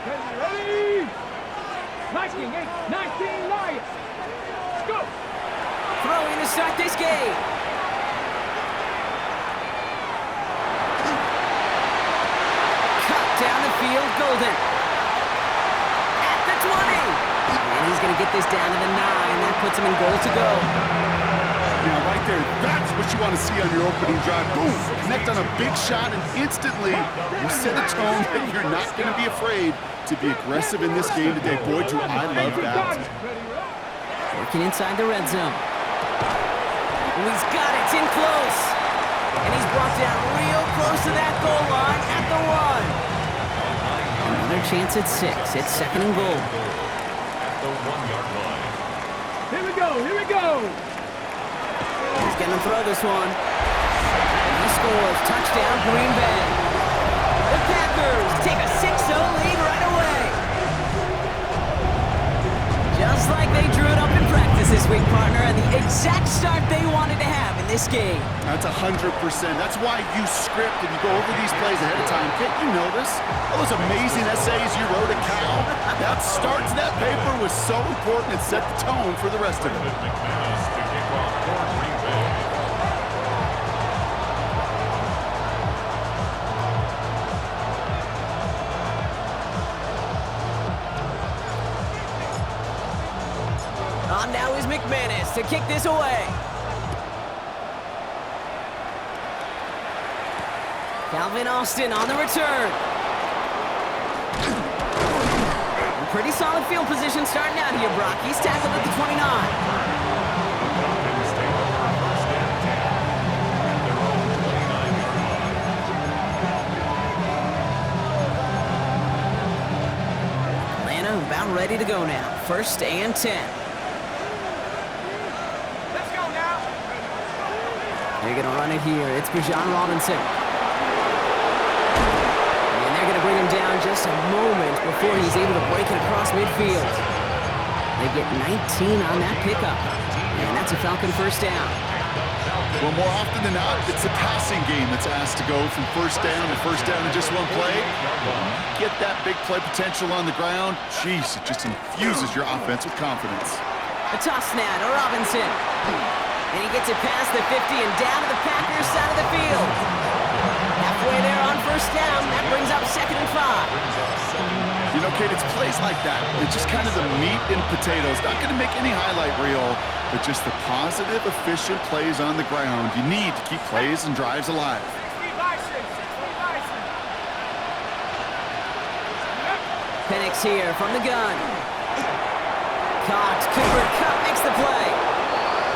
Ready? 19, 19, Lions. Let's go. Throwing to start this game. Cut down the field, Golden. At the 20. And he's going to get this down to the 9. That puts him in goal to go. Now, right there, that's what you want to see on your opening drive. Boom! Connect on a big shot, and instantly you set a tone that you're not going to be afraid to be aggressive in this game today. Boy, do I love that. Working inside the red zone. Oh, he's got it. It's in close. And he's brought down real close to that goal line at the 1. Another chance at 6. It's second and goal. At the 1-yard line. Here we go. Here we go. He's going to throw this one. And he scores. Touchdown, Green Bay. The Packers take a 6-0 lead right away. Just like they drew it up in practice this week, partner, and the exact start they wanted to have in this game. That's 100%. That's why you script and you go over these plays ahead of time. Can't you notice? All those amazing essays you wrote at Cal? That start to that paper was so important. It set the tone for the rest of it. McManus to kick off for Green Bay. On now is McManus to kick this away. Calvin Austin on the return. Pretty solid field position starting out here, Brock. He's tackled at the 29. Atlanta about ready to go now. 1st and 10. Let's go now. They're going to run it here. It's Bijan Robinson. And they're going to bring him down just a moment before he's able to break it across midfield. They get 19 on that pickup. And that's a Falcon first down. Well, more often than not, it's the passing game that's asked to go from first down in just one play. Get that big play potential on the ground. Jeez, it just infuses your offense with confidence. A toss now to Robinson. And he gets it past the 50 and down to the Packers side of the field. Halfway there on first down. That brings up 2nd and 5. You know, Kate, it's plays like that. It's just kind of the meat and potatoes. Not going to make any highlight reel, but just the positive, efficient plays on the ground. You need to keep plays and drives alive. Penix here from the gun. Caught. Cooper Kupp makes the play.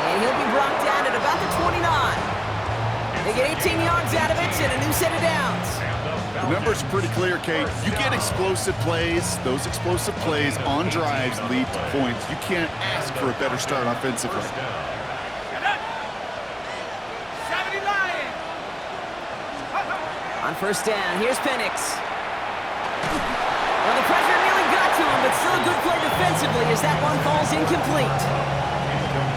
And he'll be brought down at about the 29. They get 18 yards out of it and a new set of downs. The numbers are pretty clear, Kate. You get explosive plays. Those explosive plays on drives lead to points. You can't ask for a better start offensively. On first down, here's Penix. Well, the pressure nearly got to him, but still a good play defensively as that one falls incomplete.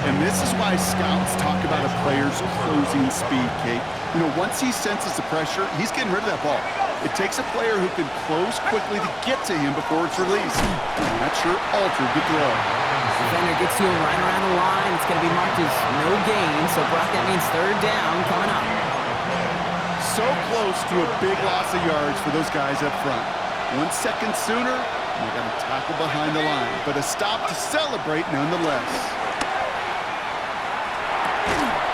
And this is why scouts talk about a player's closing speed, Kate. You know, once he senses the pressure, he's getting rid of that ball. It takes a player who can close quickly to get to him before it's released. And that sure altered the throw. Defender gets to him right around the line. It's going to be marked as no gain, so Brock, that means 3rd down coming up. So close to a big loss of yards for those guys up front. 1 second sooner, they got to tackle behind the line. But a stop to celebrate nonetheless.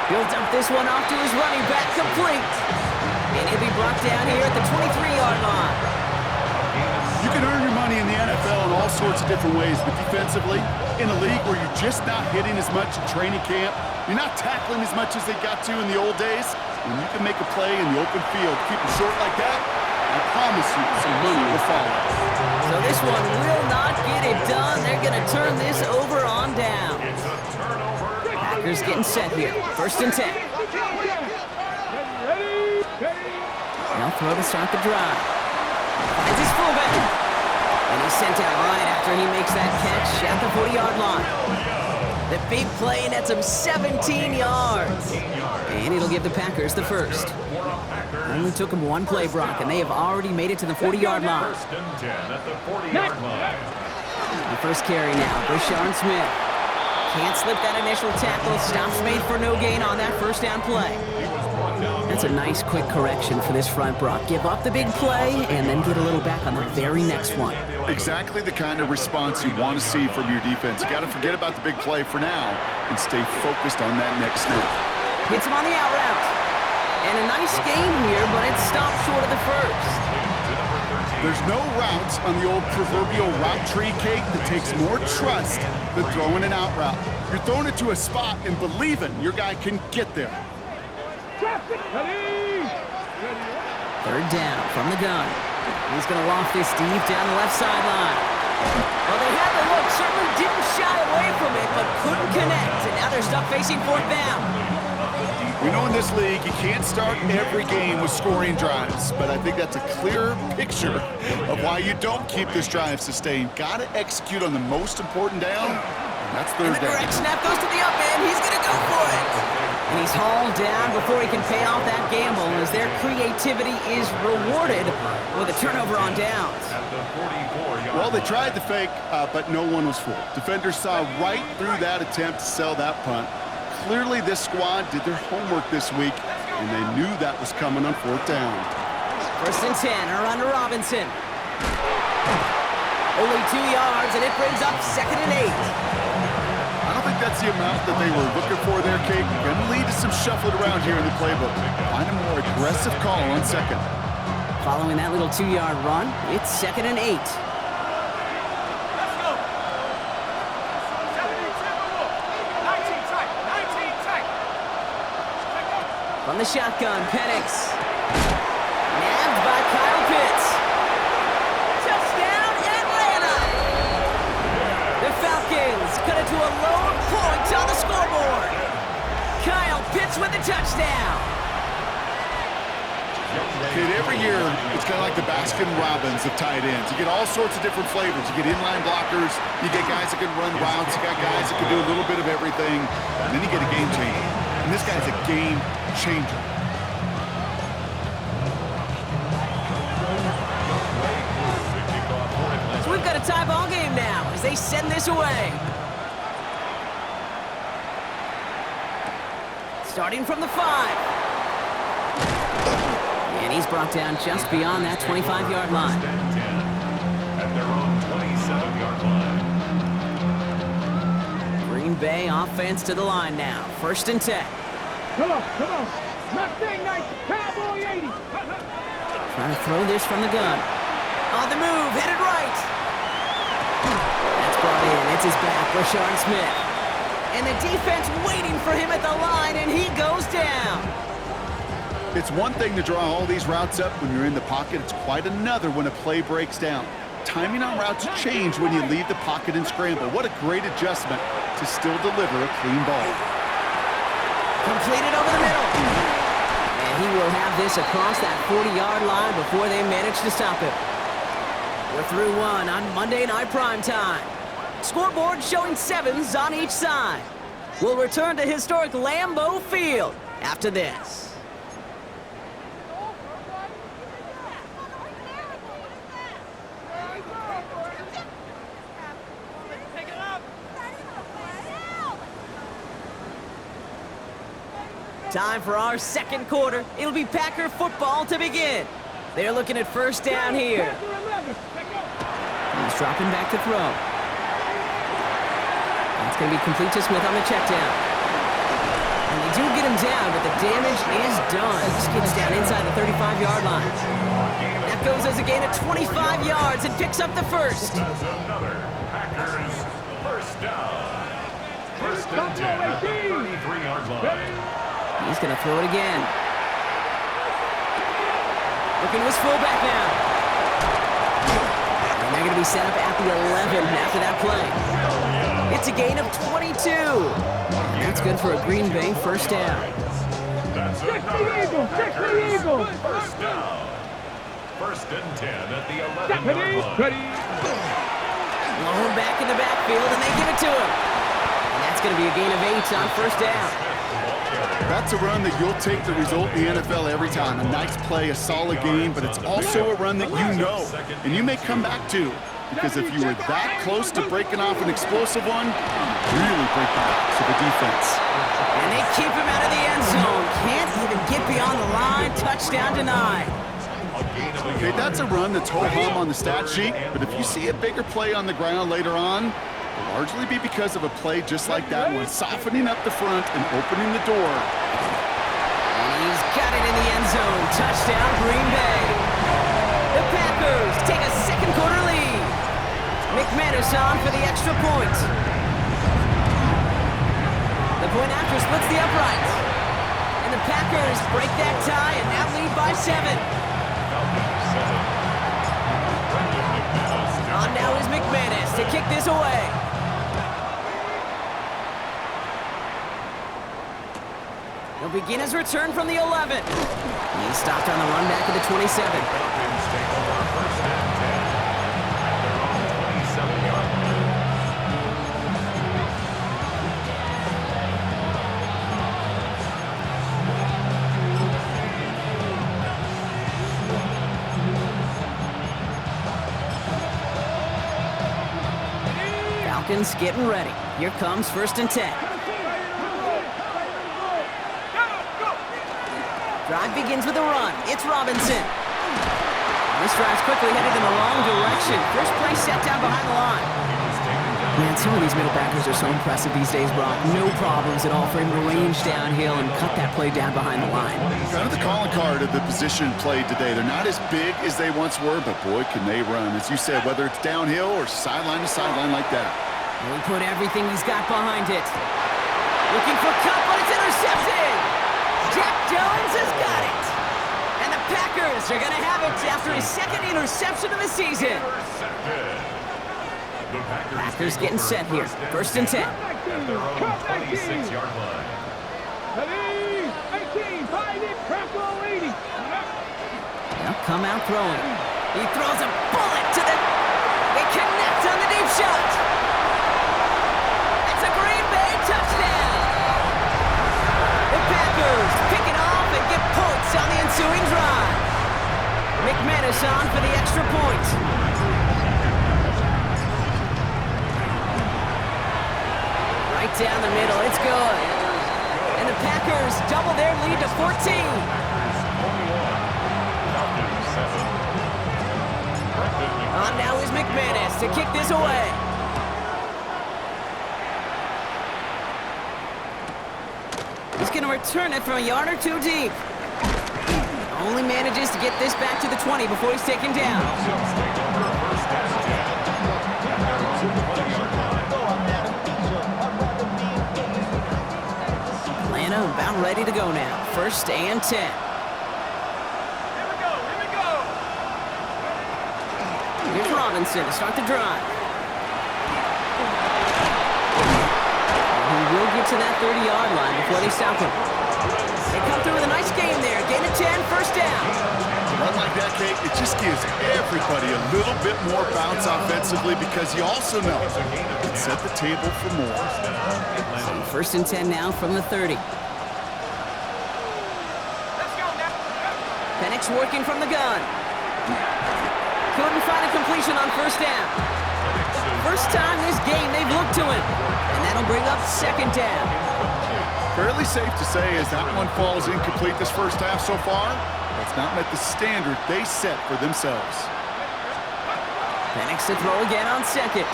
He'll dump this one off to his running back, complete. And he'll be brought down here at the 23-yard line. You can earn your money in the NFL in all sorts of different ways, but defensively, in a league where you're just not hitting as much in training camp, you're not tackling as much as they got to in the old days, when you can make a play in the open field, keep it short like that, I promise you some money will follow. So this one will not get it done. They're going to turn this over on down. Packers getting set here. 1st and 10. They'll throw to start the drive. Finds his fullback. And he's sent out right after he makes that catch at the 40-yard line. The big play nets him 17 yards. And it'll give the Packers the first. Only took him one play, Brock, and they have already made it to the 40-yard line. First and 10 at the 40-yard line. The first carry now, Brashard Smith. Can't slip that initial tackle. Stops made for no gain on that first down play. That's a nice quick correction for this front, Brock. Give up the big play and then get a little back on the very next one. Exactly the kind of response you want to see from your defense. You got to forget about the big play for now and stay focused on that next snap. Hits him on the out route. And a nice game here, but it stopped short of the first. There's no routes on the old proverbial route tree cake that takes more trust than throwing an out route. You're throwing it to a spot and believing your guy can get there. Third down from the gun. He's going to loft this deep down the left sideline. Well, they had the look, certainly didn't shy away from it, but couldn't connect. And now they're stuck facing fourth down. We know in this league you can't start every game with scoring drives, but I think that's a clear picture of why you don't keep this drive sustained. Got to execute on the most important down, and that's third And the down. direct snap goes to the up end. He's going to go for it. And he's hauled down before he can pay off that gamble as their creativity is rewarded with a turnover on downs. Well, they tried the fake, but no one was fooled. Defenders saw right through that attempt to sell that punt. Clearly, this squad did their homework this week, and they knew that was coming on fourth down. First and 10, around to Robinson. Only 2 yards, and it brings up second and 8. I don't think that's the amount that they were looking for there, Kate. Going to lead to some shuffling around here in the playbook. Find a more aggressive call on second. Following that little 2-yard run, it's second and 8. From the shotgun, Penix. Nabbed by Kyle Pitts. Touchdown, Atlanta! The Falcons cut it to a lone point on the scoreboard. Kyle Pitts with the touchdown. Kate, every year, it's kind of like the Baskin-Robbins of tight ends. You get all sorts of different flavors. You get inline blockers. You get guys that can run routes. You got guys that can do a little bit of everything. And then you get a game changer. And this guy's a game changer. So we've got a tie ball game now as they send this away. Starting from the 5. And he's brought down just beyond that 25-yard line. At their own 27-yard line. Green Bay offense to the line now. First and 10. Come on. Mustang nice. Cowboy 80. Trying to throw this from the gun. On the move, headed right. That's brought in. It's his back, Brashard Smith. And the defense waiting for him at the line, and he goes down. It's one thing to draw all these routes up when you're in the pocket. It's quite another when a play breaks down. Timing on routes change when you leave the pocket and scramble. What a great adjustment to still deliver a clean ball. Completed over the middle. And he will have this across that 40-yard line before they manage to stop him. We're through one on Monday Night Primetime. Scoreboard showing 7s on each side. We'll return to historic Lambeau Field after this. Time for our second quarter. It'll be Packer football to begin. They're looking at first down here. He's dropping back to throw. That's going to be complete to Smith on the check down. And they do get him down, but the damage is done. Skids down inside the 35-yard line. That goes as a gain of 25 yards and picks up the first. That's another Packers first down. First and 10 at the 33-yard line. He's going to throw it again. Looking to his fullback now. And they're going to be set up at the 11 after that play. It's a gain of 22. That's good for a Green Bay first down. That's Check the Eagle. first down. First and 10 at the 11-yard line. Lone back in the backfield, and they give it to him. And that's going to be a gain of 8 on first down. That's a run that you'll take the result in the NFL every time. A nice play, a solid game, but it's also a run that you know and you may come back to. Because if you were that close to breaking off an explosive one, you really break the backs of the defense. And they keep him out of the end zone. Can't even get beyond the line. Touchdown denied. Okay, that's a run that's ho-hum on the stat sheet, but if you see a bigger play on the ground later on, it'll largely be because of a play just like that one, softening up the front and opening the door. And he's got it in the end zone. Touchdown, Green Bay. The Packers take a second quarter lead. McManus on for the extra point. The point after splits the uprights. And the Packers break that tie and now lead by 7. On now is McManus to kick this away. He'll begin his return from the 11. He's stopped on the run back at the 27. Falcons getting ready. Here comes 1st and 10. Drive begins with a run. It's Robinson. This drive's quickly headed in the wrong direction. First play set down behind the line. Man, some of these middle backers are so impressive these days, Brock. No problems at all for him to range downhill and cut that play down behind the line. Kind of the calling card of the position played today. They're not as big as they once were, but boy, can they run. As you said, whether it's downhill or sideline to sideline like that. And he put everything he's got behind it. Looking for Cup, but it's intercepted! Jack Jones has got it! And the Packers are going to have it after his second interception of the season. Packers getting set here. 1st and 10. At their own 26-yard line. 18, 5 in, Crackle 80. They'll come out throwing. He throws a bullet to the... They connect on the deep shot. That's a Green Bay touchdown. The Packers pick it off and get points on the ensuing drive. McManus on for the extra point. Right down the middle, it's good. And the Packers double their lead to 14. On now is McManus to kick this away. He's going to return it from a yard or two deep. Only manages to get this back to the 20 before he's taken down. Atlanta about ready to go now. 1st and 10. Here's Robinson to start the drive. He will get to that 30-yard line before they stop him. They come through with a nice game there. Gain of 10, 1st down. A run like that, Kate, it just gives everybody a little bit more bounce offensively because you also know it can set the table for more. So 1st and 10 now from the 30. Penix working from the gun. Couldn't find a completion on 1st down. First time this game they've looked to him. And that'll bring up 2nd down. Fairly safe to say as that one falls incomplete this first half so far, that's not met the standard they set for themselves. Penix to throw again on 2nd.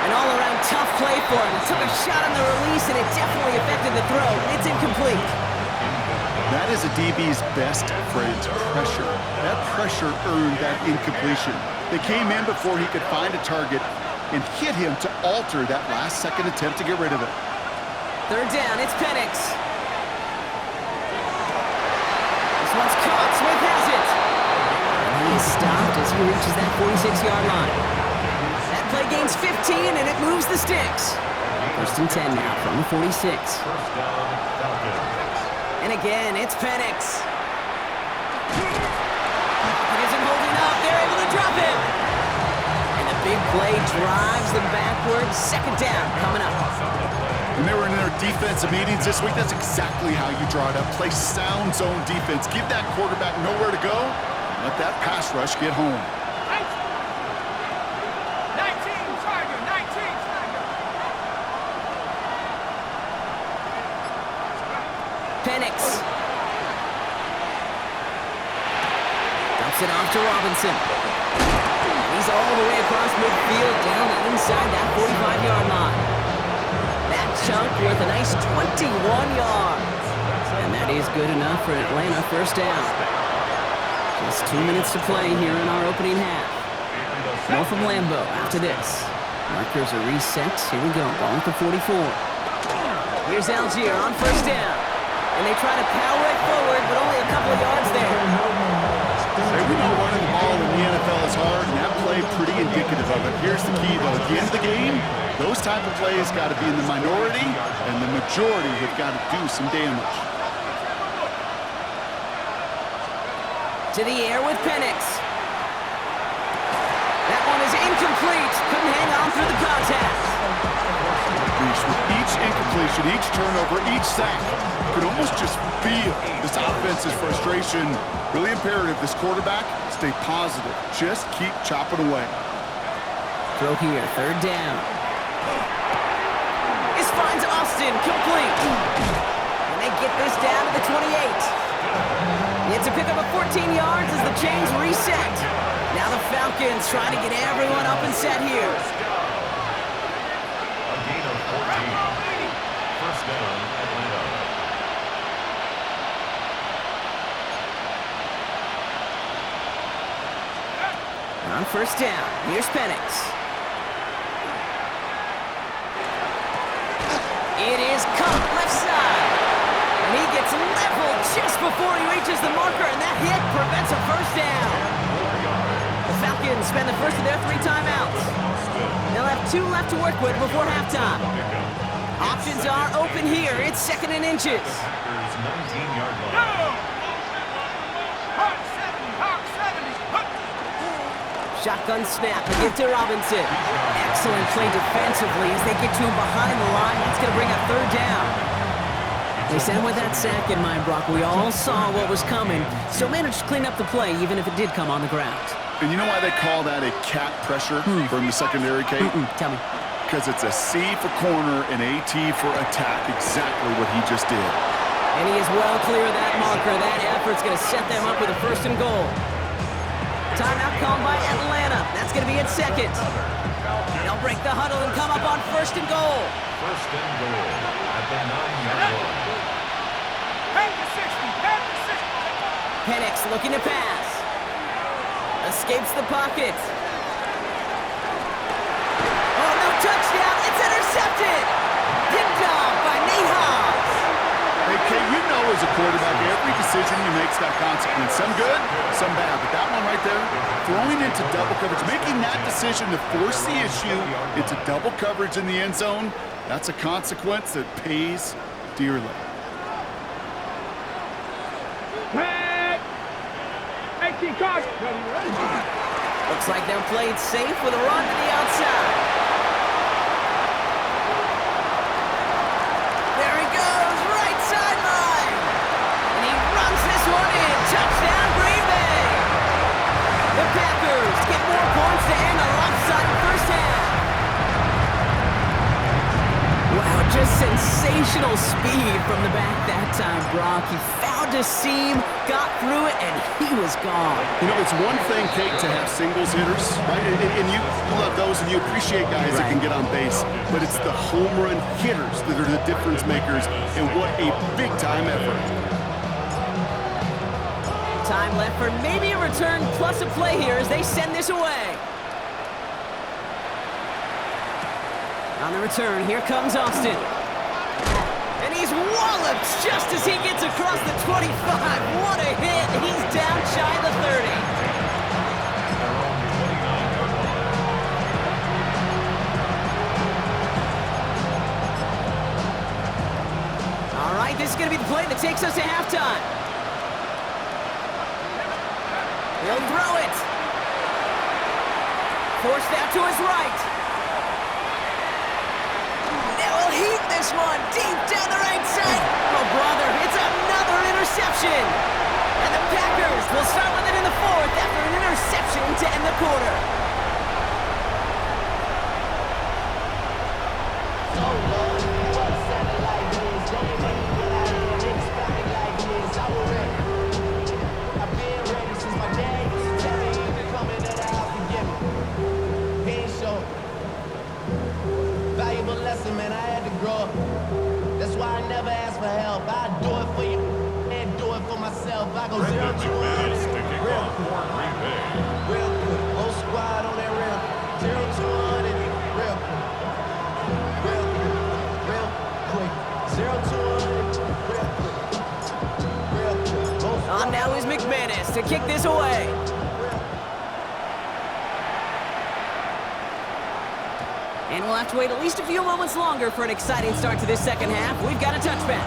An all-around tough play for him. He took a shot on the release and it definitely affected the throw. It's incomplete. That is a DB's best friend, pressure. That pressure earned that incompletion. They came in before he could find a target and hit him to alter that last-second attempt to get rid of it. 3rd down, it's Penix. This one's caught, Smith has it. And he is stopped as he reaches that 46-yard line. That play gains 15 and it moves the sticks. 1st and 10 now from the 46. And again, it's Penix. It isn't holding up. They're able to drop him. And the big play drives them backwards. 2nd down coming up. When they were in their defensive meetings this week, that's exactly how you draw it up. Play sound zone defense. Give that quarterback nowhere to go. Let that pass rush get home. 19, Tiger, 19, Tiger. Penix. Dumps it off to Robinson. He's all the way across midfield, down inside that 45-yard line. That chunk worth a nice 21 yards. And that is good enough for Atlanta first down. Just 2 minutes to play here in our opening half. More from Lambeau after this. Markers are reset. Here we go. Ball at the 44. Here's Algier on first down. And they try to power it forward, but only a couple of yards there. Say we know running the ball in the NFL is hard, and that play pretty indicative of it. Here's the key, though. At the end of the game, those type of plays got to be in the minority, and the majority have got to do some damage. To the air with Penix. That one is incomplete. Couldn't hang on through the contact. With each incompletion, each turnover, each sack, you can almost just feel this offense's frustration. Really imperative, this quarterback, stay positive. Just keep chopping away. Throw here, third down. This finds Austin, complete. And they get this down to the 28. It's a pick up of 14 yards as the chains reset. Now the Falcons trying to get everyone up and set here. A gain of 14. First down, Atlanta. On first down, here's Penix. It is caught left side. And he gets leveled just before he reaches the marker, and that hit prevents a first down. The Falcons spend the first of their 3 timeouts. They'll have 2 left to work with before halftime. Options are open here. It's 2nd and inches. Packers 19-yard line. Hawk 70, Hawk 70. Shotgun snap, a give to Robinson. Excellent play defensively as they get to him behind the line. That's going to bring a third down. They said with that sack in mind, Brock, we all saw what was coming, so managed to clean up the play even if it did come on the ground. And you know why they call that a cat pressure from the secondary, Kate? Tell me. Because it's a C for corner and AT for attack, exactly what he just did. And he is well clear of that marker. That effort's going to set them up with a 1st and goal. Timeout called by Atlanta. That's going to be at 2nd. They'll break the huddle and come up on 1st and goal. First and goal at the 9-yard line. Head to 60, head to 60. Penix looking to pass. Escapes the pocket. Oh, no touchdown. It's intercepted. Picked off by Nate Hobbs. Hey, Kate, you know as a quarterback, every decision you make's got consequence. Some good, some bad. But that one right there, throwing into double coverage, making that decision to force the issue into double coverage in the end zone, that's a consequence that pays dearly. Head. 18 cards. Looks like they'll play it safe with a run to the outside. There he goes, right sideline. And he runs this one in. Touchdown, Green Bay. The Packers get more points to end a lopsided first half. Wow, just sensational speed from the back that time, Brock. He found a seam, got through it, and he was gone. You know, it's one thing, Kate, to have singles hitters, right? And you love those, and you appreciate guys that can get on base. But it's the home run hitters that are the difference makers, and what a big-time effort. Time left for maybe a return plus a play here as they send this away. On the return, here comes Austin. And he's walloped just as he gets across the 25. What a hit. He's down shy of the 30. All right, this is going to be the play that takes us to halftime. He'll throw it. Forced out to his right. Now he'll heat this one deep down the right side. Oh, brother, it's another interception. And the Packers will start with it in the fourth after an interception to end the quarter. Man, I had to grow up. That's why I never ask for help. I do it for you and do it for myself. I go 0 to 100. Real good. Whole squad on that real. 0 to 100. Real quick. 0 to 100. Real quick. On now is McManus to kick this away. And we'll have to wait at least a few moments longer for an exciting start to this second half. We've got a touchback.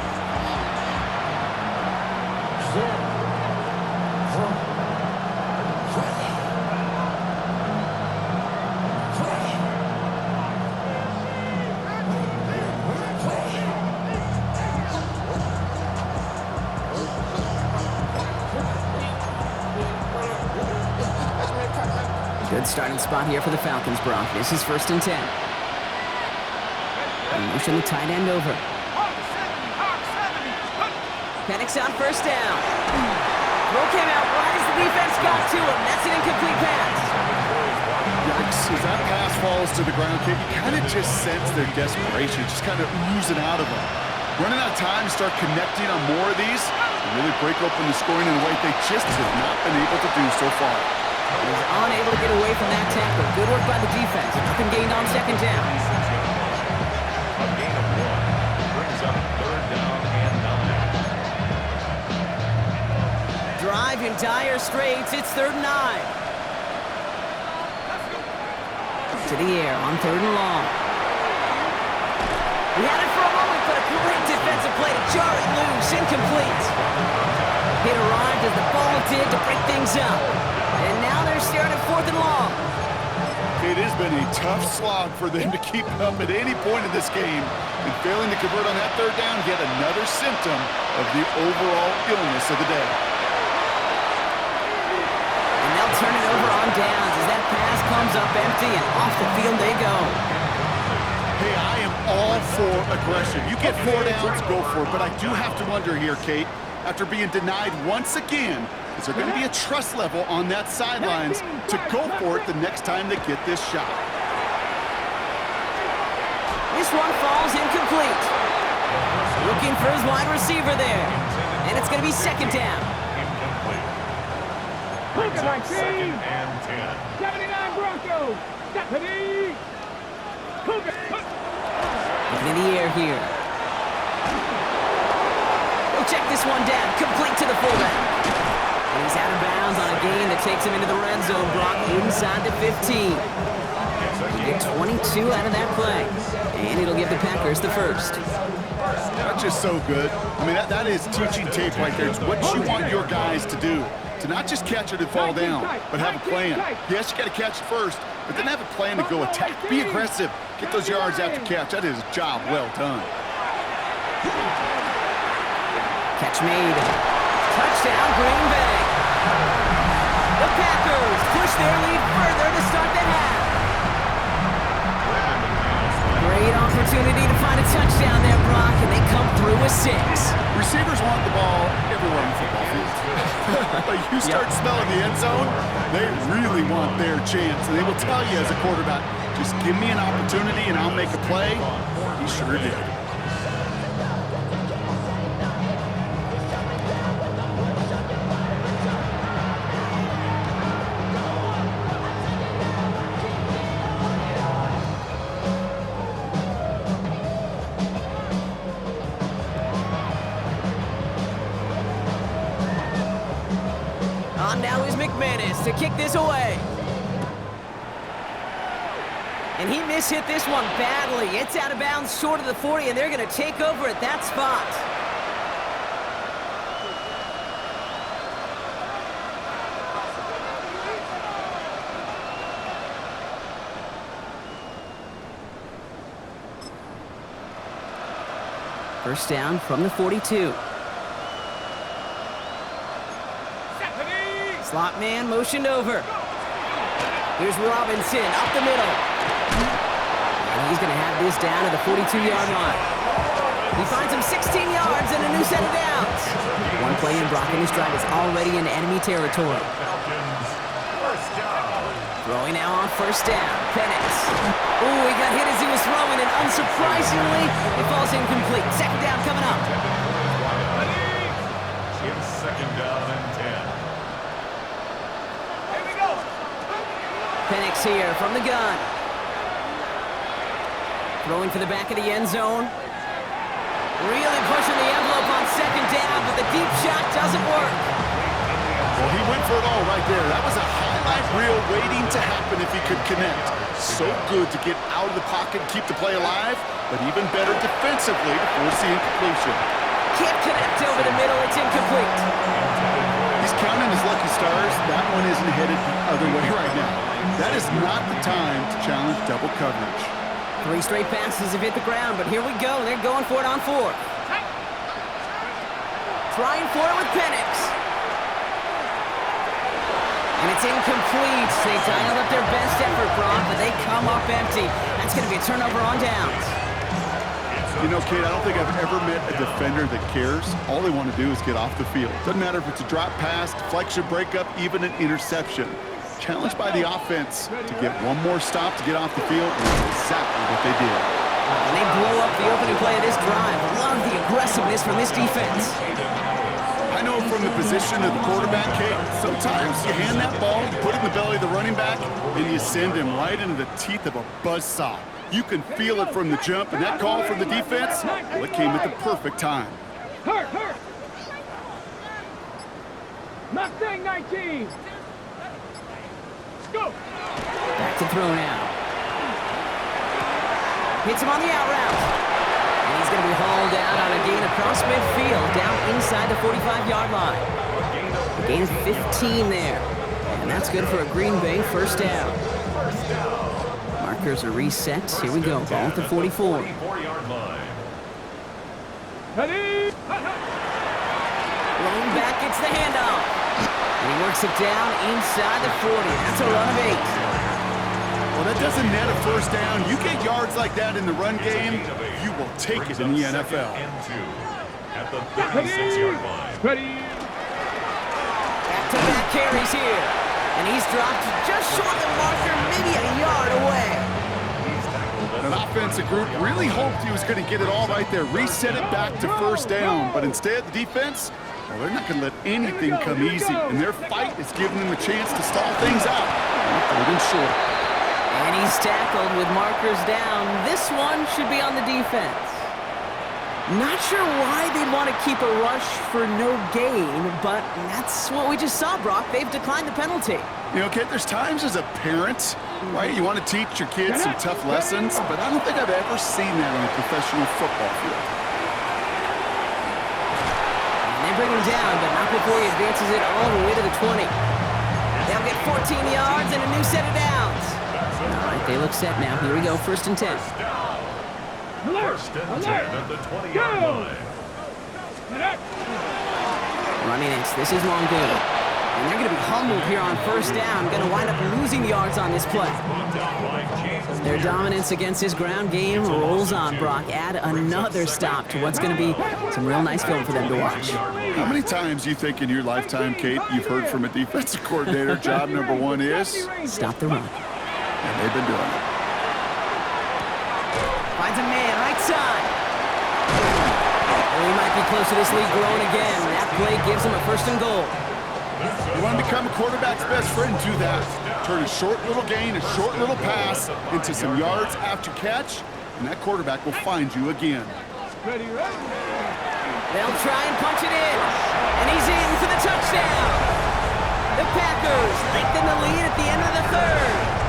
Good starting spot here for the Falcons, Brock. This is 1st and 10. Motion the tight end over. Penix on 1st down. Throw came out right as the defense got to him. That's an incomplete pass. Yikes, as that pass falls to the ground, Kate, you kind of just sense their desperation, just kind of oozing out of them. Running out of time to start connecting on more of these and really break open the scoring in a way they just have not been able to do so far. He was unable to get away from that tackle. Good work by the defense. Nothing gained on 2nd down. A gain of 1 brings up 3rd down and 9. Drive in dire straits. It's 3rd and 9. To the air on 3rd and long. He had it for a moment, but a great defensive play to jar it loose. Incomplete. It arrived as the ball did to break things up. And now they're staring at 4th and long. It has been a tough slog for them to keep up at any point in this game. And failing to convert on that 3rd down, yet another symptom of the overall illness of the day. And they'll turn it over on downs as that pass comes up empty and off the field they go. Hey, I am all for aggression. You get 4 downs, go for it. But I do have to wonder here, Kate, after being denied once again, is there going to be a trust level on that sidelines to go for it the next time they get this shot? This one falls incomplete. Looking for his wide receiver there. And it's going to be 2nd down. Incomplete. Look at my team. 2nd and 10. 79 Broncos. Stephanie. Cougar. Looking in the air here. He'll check this one down. Complete to the fullback. And he's out of bounds on a gain that takes him into the red zone, Brock, inside the 15. You get 22 out of that play. And it'll give the Packers the 1st. That's just so good. I mean, that is teaching tape right there. It's what you want your guys to do. To not just catch it and fall down, but have a plan. Yes, you got to catch it first, but then have a plan to go attack. Be aggressive. Get those yards after catch. That is a job well done. Catch made. Touchdown, Green Bay. The Packers push their lead further to start the half. Great opportunity to find a touchdown there, Brock, and they come through with 6. Receivers want the ball everywhere on the football field. But you start smelling the end zone, they really want their chance. And they will tell you as a quarterback, just give me an opportunity and I'll make a play. He sure did. On now is McManus to kick this away. And he mishit this one badly. It's out of bounds short of the 40, and they're going to take over at that spot. First down from the 42. Slot man motioned over. Here's Robinson up the middle. And he's going to have this down at the 42-yard line. He finds him 16 yards and a new set of downs. One play in Brock in this drive is already in enemy territory. Throwing now on first down. Penix. Ooh, he got hit as he was throwing, and unsurprisingly, it falls incomplete. Second down coming up. It's second down and 10. Here we go. Penix here from the gun. Throwing for the back of the end zone. Really pushing the envelope on second down, but the deep shot doesn't work. Well, he went for it all right there. That was a highlight reel waiting to happen if he could connect. So good to get out of the pocket and keep the play alive, but even better defensively to force the incompletion. Can't connect over the middle. It's incomplete. He's counting his lucky stars. That one isn't headed the other way right now. That is not the time to challenge double coverage. 3 straight passes have hit the ground, but here we go. They're going for it on 4. Trying for it with Penix. And it's incomplete. They dialed up their best effort, Brock, but they come up empty. That's going to be a turnover on downs. You know, kid, I don't think I've ever met a defender that cares. All they want to do is get off the field. Doesn't matter if it's a drop pass, deflection, breakup, even an interception. Challenged by the offense to get one more stop to get off the field, and that's exactly what they did. And they blow up the opening play of this drive. Love the aggressiveness from this defense. I know from the position of the quarterback, Kate, sometimes you hand that ball, put it in the belly of the running back, and you send him right into the teeth of a buzzsaw. You can feel it from the jump, and that call from the defense, well, it came at the perfect time. Hurt. Mustang 19. Go. Back to throw now. Hits him on the out route. And he's going to be hauled out on a gain across midfield, down inside the 45-yard line. A gain of 15 there. And that's good for a Green Bay first down. Markers are reset. Here we go. Ball at the 44. Ready. Rolling back, gets the handoff. And he works it down inside the 40. That's a run of 8. Well, that doesn't net a first down. You get yards like that in the run game, you will take it in the NFL. At the 36-yard line. Ready. Back-to-back carries here. And he's dropped just short of the marker, maybe a yard away. An offensive group really hoped he was going to get it all right there, reset it back to first down. But instead, the defense, well, they're not going to let anything come easy. And their fight is giving them a chance to stall things out. And 3rd and short. And he's tackled with markers down. This one should be on the defense. Not sure why they'd want to keep a rush for no gain, but that's what we just saw, Brock. They've declined the penalty. You know, Kate, there's times as a parent, right, you want to teach your kids some tough lessons, but I don't think I've ever seen that on a professional football field. And they bring him down, but not before he advances it all the way to the 20. They'll get 14 yards and a new set of downs. All right, they look set now. Here we go, 1st and 10. First and 10 at the 20-yard line. Running next. This is long good. And they're going to be humbled here on first down. Going to wind up losing yards on this play. Their dominance against his ground game rolls on, Brock. Add another stop to what's going to be some real nice film for them to watch. How many times do you think in your lifetime, Kate, you've heard from a defensive coordinator, job number 1 is? Stop the run. And they've been doing it. Finds a man, right side. Oh, he might be close to this lead growing again. That play gives him a 1st and goal. You want to become a quarterback's best friend? Do that. Turn a short little gain, a short little pass into some yards after catch, and that quarterback will find you again. Ready. They'll try and punch it in. And he's in for the touchdown. The Packers lengthen the lead at the end of the 3rd.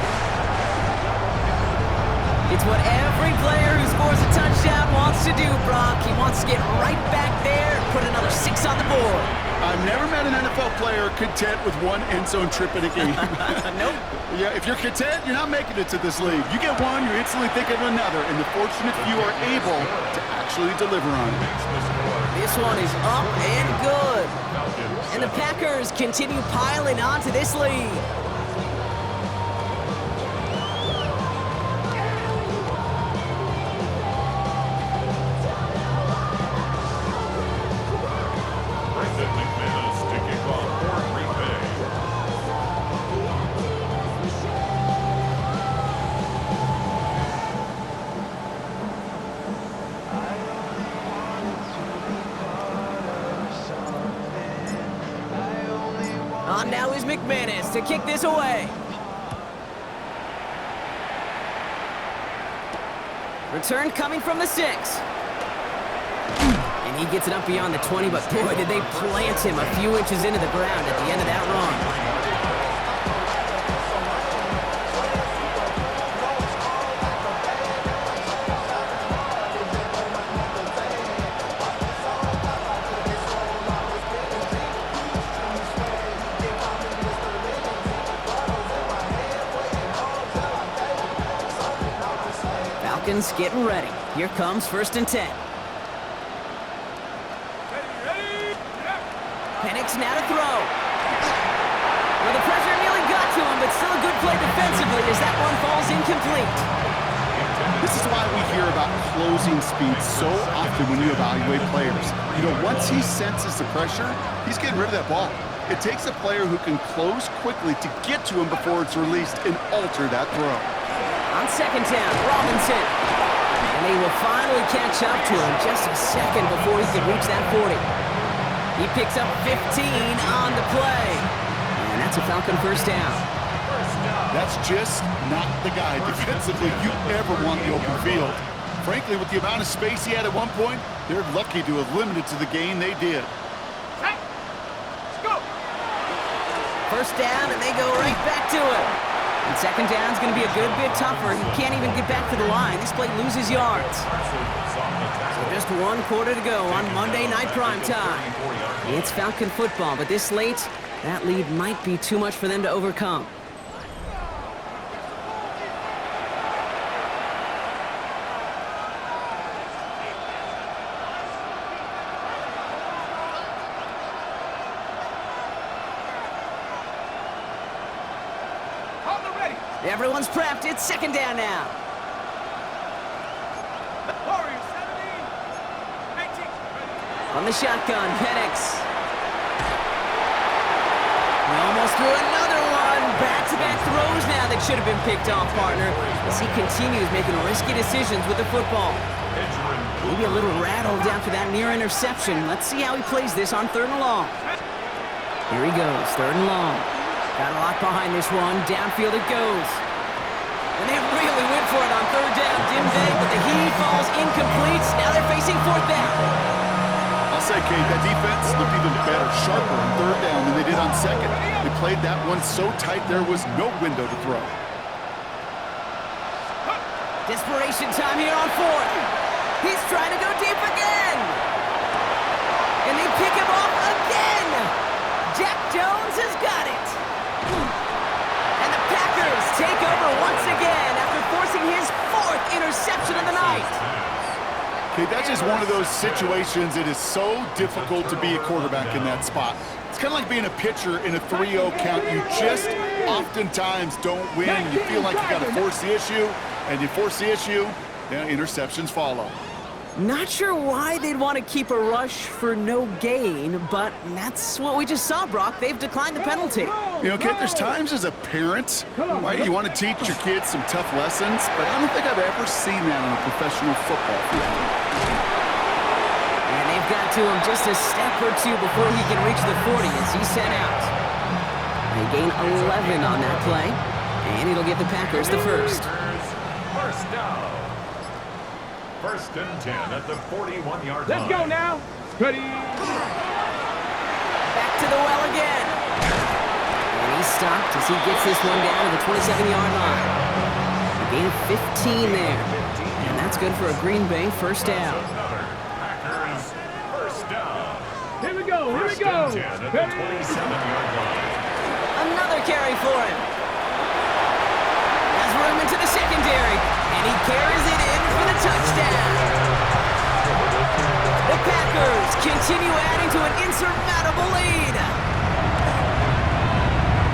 It's what every player who scores a touchdown wants to do, Brock. He wants to get right back there and put another 6 on the board. I've never met an NFL player content with 1 end zone trip in a game. Nope. Yeah, if you're content, you're not making it to this league. You get one, you're instantly thinking of another, and the fortunate few are able to actually deliver on it. This one is up and good. And the Packers continue piling onto this lead. On now is McManus to kick this away. Return coming from the 6. And he gets it up beyond the 20, but boy, did they plant him a few inches into the ground at the end of that run. Falcons getting ready. Here comes 1st and 10. Penix now to throw. Well, the pressure nearly got to him, but still a good play defensively as that one falls incomplete. This is why we hear about closing speed so often when you evaluate players. You know, once he senses the pressure, he's getting rid of that ball. It takes a player who can close quickly to get to him before it's released and alter that throw. On 2nd down, Robinson. And they will finally catch up to him just a second before he could reach that 40. He picks up 15 on the play. And that's a Falcon 1st down. That's just not the guy defensively you ever want in the open field. Frankly, with the amount of space he had at one point, they're lucky to have limited to the gain they did. Hey, let's go. 1st down, and they go right back to it. And 2nd down is going to be a good bit tougher. He can't even get back to the line. This play loses yards. So just 1 quarter to go on Monday Night Primetime. It's Falcon football, but this late, that lead might be too much for them to overcome. Everyone's prepped. It's 2nd down now. Warriors 17, 18. On the shotgun, Penix. We almost threw another one. Back-to-back throws now that should have been picked off, partner, as he continues making risky decisions with the football. Maybe a little rattled after that near interception. Let's see how he plays this on 3rd and long. Here he goes, 3rd and long. Got a lot behind this one. Downfield it goes. And they really went for it on 3rd down, didn't they? But the heave falls incomplete. Now they're facing 4th down. I'll say, Kate, that defense looked even better, sharper on 3rd down than they did on 2nd. They played that one so tight there was no window to throw. Desperation time here on 4th. He's trying to go deep again. And they pick him off again. Jack Jones has got it. And the Packers take over once again after forcing his 4th interception of the night. Okay, that's just one of those situations. It is so difficult to be a quarterback in that spot. It's kind of like being a pitcher in a 3-0 count. You just oftentimes don't win. You feel like you got to force the issue, and you force the issue, then interceptions follow. Not sure why they'd want to keep a rush for no gain, but that's what we just saw, Brock. They've declined the penalty. You know, Kate, there's times as a parent, right, you want to teach your kids some tough lessons, but I don't think I've ever seen that on a professional football field. And they've got to him just a step or two before he can reach the 40 as he's sent out. They gain 11 on that play, and it'll give the Packers the 1st. 1st down. 1st and 10 at the 41-yard line. Let's go now. Ready. Back to the well again. And he's stopped as he gets this one down to the 27-yard line. A gain of 15 there. And that's good for a Green Bay 1st down. Packers 1st down. Here we go. Here we go. 1st and 10 at the 27-yard line. Another carry for him. continue adding to an insurmountable lead.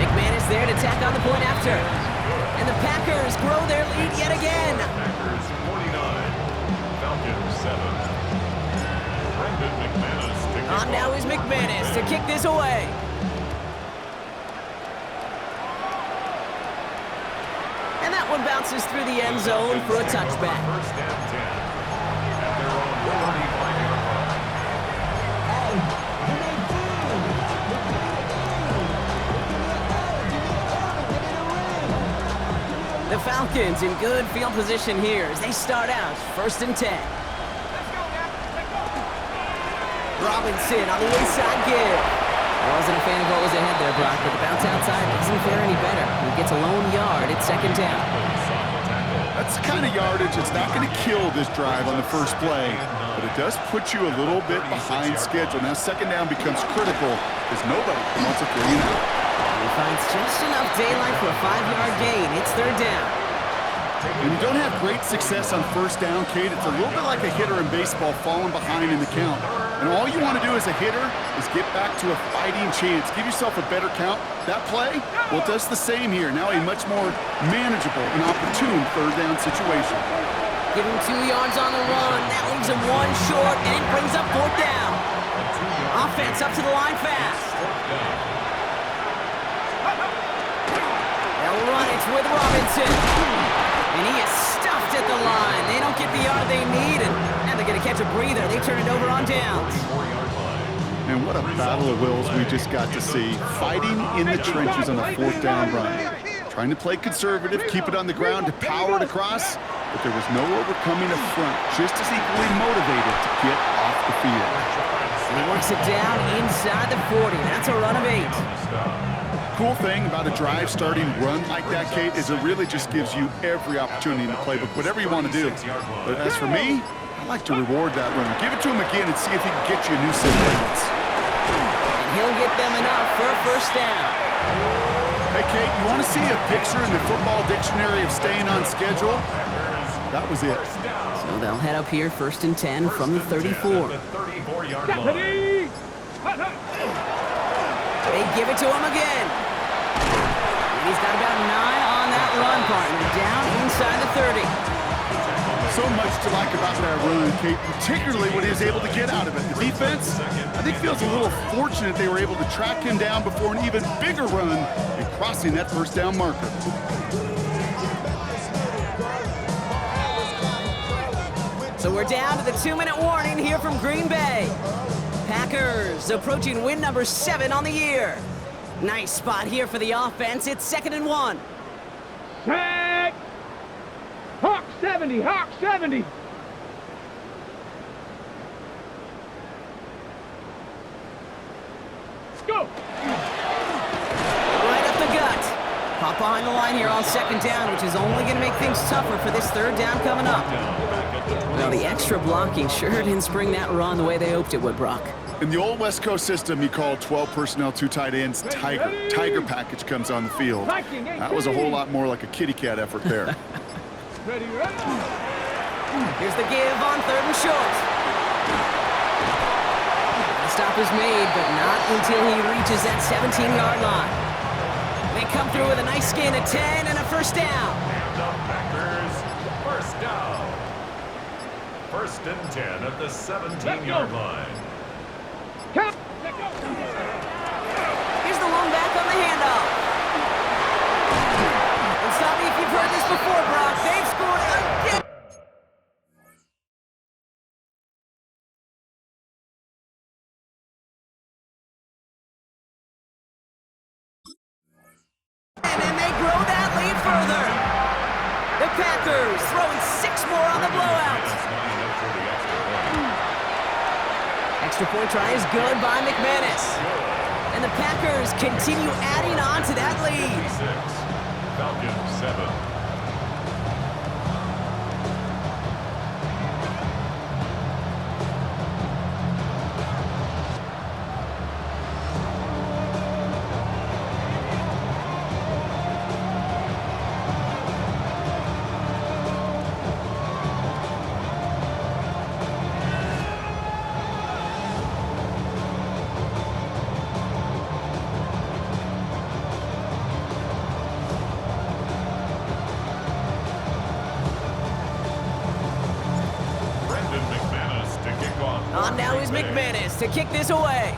McManus there to tack on the point after. And the Packers grow their lead yet again. Packers 49, Falcons 7. Brendan McManus to kick On now off. is McManus to kick this away. And that one bounces through the end zone for a touchback. First and 10 at their own 35-yard line. The Falcons in good field position here as they start out first and 10. Robinson on the inside give. I wasn't a fan of what was ahead there, Brock, but the bounce outside doesn't fare any better. He gets a lone yard at second down. That's the kind of yardage that's not going to kill this drive on the first play, but it does put you a little bit behind schedule. Now second down becomes critical because nobody wants a 3-and-out. He finds just enough daylight for a 5-yard gain. It's third down. When you don't have great success on first down, Kate, it's a little bit like a hitter in baseball falling behind in the count. And all you want to do as a hitter is get back to a fighting chance. Give yourself a better count. That play, well, it does the same here. Now a much more manageable and opportune third down situation. Give him 2 yards on the run. That leaves him 1 short, and it brings up fourth down. Offense up to the line fast. They'll run it with Robinson. And he is stuffed at the line. They don't get the yard they need, and now they're going to catch a breather. They turn it over on downs. And what a battle of wills we just got to see. Fighting in the trenches on the fourth down run. Trying to play conservative, keep it on the ground to power it across, but there was no overcoming a front, just as equally motivated to get off the field. And he works it down inside the 40. That's a run of 8. Cool thing about a drive starting run like that, Kate, is it really just gives you every opportunity in the playbook, whatever you want to do. But as for me, I like to reward that runner. Give it to him again and see if he can get you a new set of points. And he'll get them enough for a first down. Hey, Kate, you want to see a picture in the football dictionary of staying on schedule? That was it. So they'll head up here first and 10 from the 34. Deputy! They give it to him again. And he's got about 9 on that run, partner. Down inside the 30. So much to like about that run, Kate, particularly what he was able to get out of it. The defense, I think, feels a little fortunate they were able to track him down before an even bigger run and crossing that first down marker. So we're down to the 2-minute warning here from Green Bay. Packers approaching win number 7 on the year. Nice spot here for the offense. It's 2nd and 1. Tag! Hawk 70! Hawk 70! Go! Right up the gut. Pop behind the line here on 2nd down, which is only going to make things tougher for this 3rd down coming up. Well, the extra blocking sure didn't spring that run the way they hoped it would, Brock. In the old West Coast system, you called 12 personnel, 2 tight ends, Tiger. Tiger package comes on the field. That was a whole lot more like a kitty cat effort there. Ready, ready! Here's the give on 3rd and short. The stop is made, but not until he reaches that 17-yard line. They come through with a nice gain of 10 and a first down. The Packers, first down. 1st and 10 at the 17-yard line. Count! Here's the long back on the handoff. And stop me if you've heard this before, Brock. They've scored again. And they grow that lead further. The Packers throwing 6 more on the blowout. Extra point try is good by McManus. And the Packers continue adding on to that lead. 6, Falcons 7. On now is McManus to kick this away.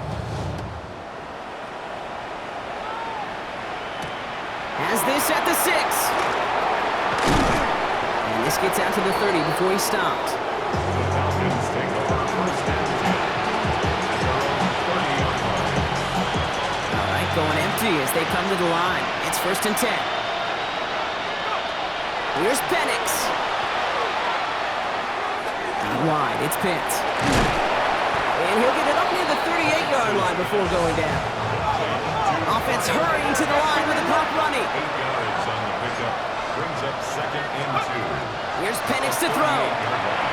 Has this at the 6. And this gets out to the 30 before he's stopped. The Falcons take over first and 10 at their own 30-yard line. All right, going empty as they come to the line. It's first and 10. Here's Penix. Out wide, it's Pitts. And he'll get it up near the 38-yard line before going down. Offense hurrying to the line with the clock running. 8 yards on the pickup. Brings up second and 2. Here's Penix to throw.